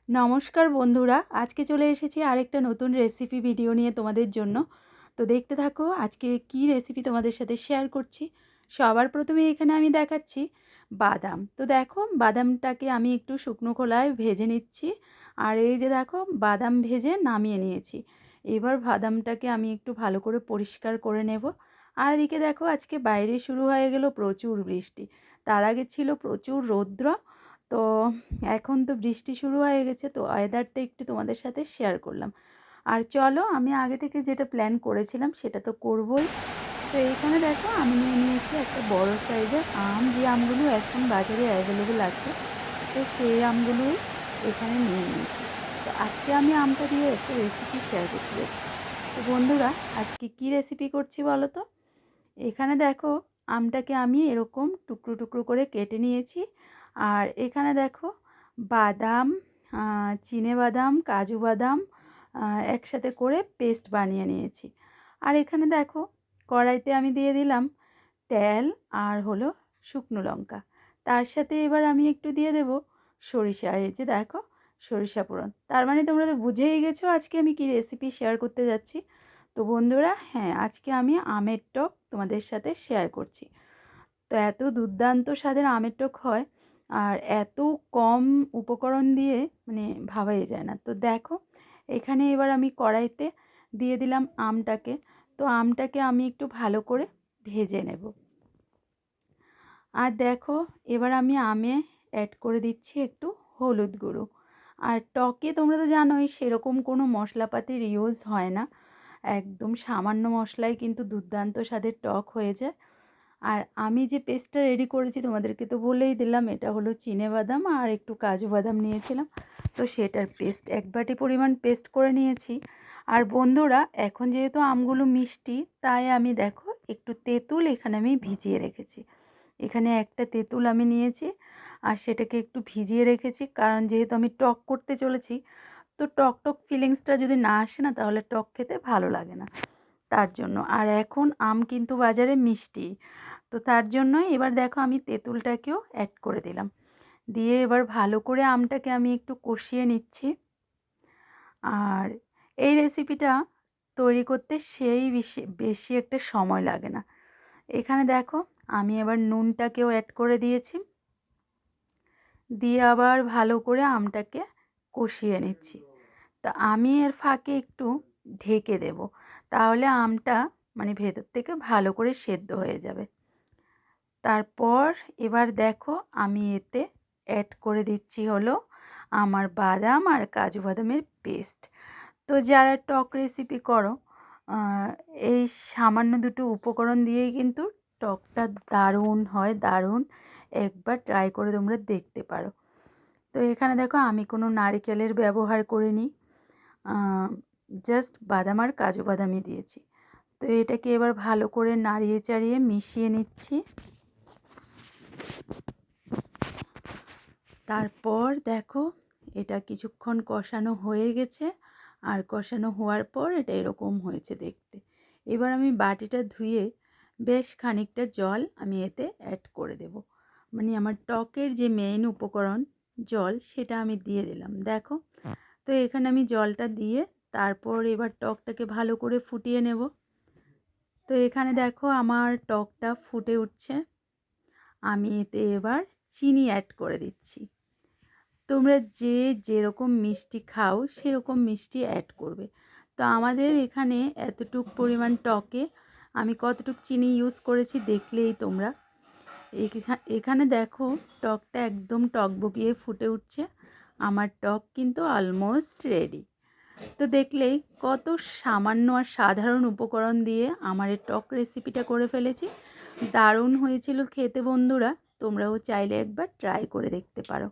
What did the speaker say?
নমস্কার বন্ধুরা, আজকে চলে এসেছি আরেকটা নতুন রেসিপি ভিডিও নিয়ে তোমাদের জন্য। তো দেখতে থাকো আজকে কি রেসিপি তোমাদের সাথে শেয়ার করছি। সবার প্রথমে এখানে আমি দেখাচ্ছি বাদাম। তো দেখো বাদামটাকে আমি একটু শুকনো খোলায় ভেজে নিচ্ছি। আর এই যে দেখো বাদাম ভেজে নামিয়ে নিয়েছি। এবার বাদামটাকে আমি একটু ভালো করে পরিষ্কার করে নেব। আর এদিকে দেখো আজকে বাইরে শুরু হয়ে গেল প্রচুর বৃষ্টি। তার আগে ছিল প্রচুর রৌদ্র। তো এখন তো বৃষ্টি শুরু হয়ে গেছে, তো ওয়েদারটা একটু তোমাদের সাথে শেয়ার করলাম। আর চলো আমি আগে থেকে যেটা প্ল্যান করেছিলাম সেটা তো করবই। তো এইখানে দেখো আমি নিয়ে নিয়েছি একটা বড় সাইজের আম, যে আমগুলো এখন বাজারে অ্যাভেলেবেল আছে। তো সেই আমগুলোই এখানে নিয়ে নিয়েছি। তো আজকে আমি আমটা দিয়ে একটা রেসিপি শেয়ার করতে যাচ্ছি। তো বন্ধুরা আজকে কি রেসিপি করছি বলো তো। এখানে দেখো আমটাকে আমি এরকম টুকরো টুকরো করে কেটে নিয়েছি। আর এখানে দেখো বাদাম, চিনে বাদাম, কাজু বাদাম একসাথে করে পেস্ট বানিয়ে নিয়েছি। আর এখানে দেখো কড়াইতে আমি দিয়ে দিলাম তেল আর হলো শুকনো লঙ্কা। তার সাথে এবার আমি একটু দিয়ে দেব সরিষা। এই যে দেখো সরিষা ফোড়ন। তার মানে তোমরা তো বুঝেই গেছো আজকে আমি কি রেসিপি শেয়ার করতে যাচ্ছি। তো বন্ধুরা হ্যাঁ, আজকে আমি আমের টক তোমাদের সাথে শেয়ার করছি। তো এত দুর্দান্ত স্বাদের আমের টক হয়, আর এত কম উপকরণ দিয়ে মানে ভাবাই যায় না। তো দেখো এখানে এবার আমি কড়াইতে দিয়ে দিলাম আমটাকে। তো আমটাকে আমি একটু ভালো করে ভেজে নেব। আর দেখো এবার আমি আমে অ্যাড করে দিচ্ছি একটু হলুদ গুঁড়ো। আর টকে তোমরা তো জানোই সেরকম কোনো মশলাপাতির ইউজ হয় না, একদম সামান্য মশলায় কিন্তু দুর্দান্ত স্বাদের টক হয়ে যায়। আর আমি যে পেস্টটা রেডি করেছি তোমাদেরকে তো বলেই দিলাম, এটা হলো চিনেবাদাম আর একটু কাজু বাদাম নিয়েছিলাম। তো সেটার পেস্ট 1 বাটি পরিমাণ পেস্ট করে নিয়েছি। আর বন্ধুরা এখন যেহেতু আমগুলো মিষ্টি, তাই আমি দেখো একটু তেঁতুল এখানে আমি ভিজিয়ে রেখেছি। এখানে একটা তেঁতুল আমি নিয়েছি আর সেটাকে একটু ভিজিয়ে রেখেছি, কারণ যেহেতু আমি টক করতে চলেছি, তো টক টক ফিলিংসটা যদি না আসে না তাহলে টক খেতে ভালো লাগে না, তার জন্য। আর এখন আম কিন্তু বাজারে মিষ্টি, তো তার জন্যই এবার দেখো আমি তেঁতুলটাকেও অ্যাড করে দিলাম। দিয়ে এবার ভালো করে আমটাকে আমি একটু কষিয়ে নিচ্ছি। আর এই রেসিপিটা তৈরি করতে সেই বেশি বেশি একটা সময় লাগে না। এখানে দেখো আমি এবার নুনটাকেও অ্যাড করে দিয়েছি। দিয়ে আবার ভালো করে আমটাকে কষিয়ে নিচ্ছি। তা আমি এর ফাঁকে একটু ঢেকে দেব, তাহলে আমটা মানে ভেতর থেকে ভালো করে সেদ্ধ হয়ে যাবে। তারপর এবার দেখো আমি এতে অ্যাড করে দিচ্ছি হলো আমার বাদাম আর কাজু বাদামের পেস্ট। তো যারা টক রেসিপি করো, এই সামান্য দুটো উপকরণ দিয়েই কিন্তু টকটা দারুণ হয়, দারুণ। একবার ট্রাই করে তোমরা দেখতে পারো। তো এখানে দেখো আমি কোনো নারকেলের ব্যবহার করিনি, জাস্ট বাদাম আর কাজু বাদামই দিয়েছি। তো এটাকে এবার ভালো করে নাড়িয়ে চাড়িয়ে মিশিয়ে নিচ্ছি। তারপর দেখো এটা কিছুক্ষণ কষানো হয়ে গেছে। আর কষানো হওয়ার পর এটা এরকম হয়েছে দেখতে। এবার আমি বাটিটা ধুয়ে বেশ খানিকটা জল আমি এতে অ্যাড করে দেব। মানে আমার টকের যে মেইন উপকরণ জল, সেটা আমি দিয়ে দিলাম দেখো। তো এখানে আমি জলটা দিয়ে তারপর এবার টকটাকে ভালো করে ফুটিয়ে নেব। তো এখানে দেখো আমার টকটা ফুটে উঠছে। আমি এতে এবার চিনি অ্যাড করে দিচ্ছি। তোমরা যে যেরকম মিষ্টি খাও সেরকম মিষ্টি অ্যাড করবে। তো আমাদের এখানে এতটুক পরিমাণ টকে আমি কতটুক চিনি ইউজ করেছি দেখলেই তোমরা। এখানে দেখো টকটা একদম টকবগিয়ে ফুটে উঠছে। আমার টক কিন্তু অলমোস্ট রেডি। তো দেখলেই কত সামান্য আর সাধারণ উপকরণ দিয়ে আমার এই টক রেসিপিটা করে ফেলেছি। দারুণ হয়েছিল খেতে বন্ধুরা, তোমরাও চাইলে একবার ট্রাই করে দেখতে পারো।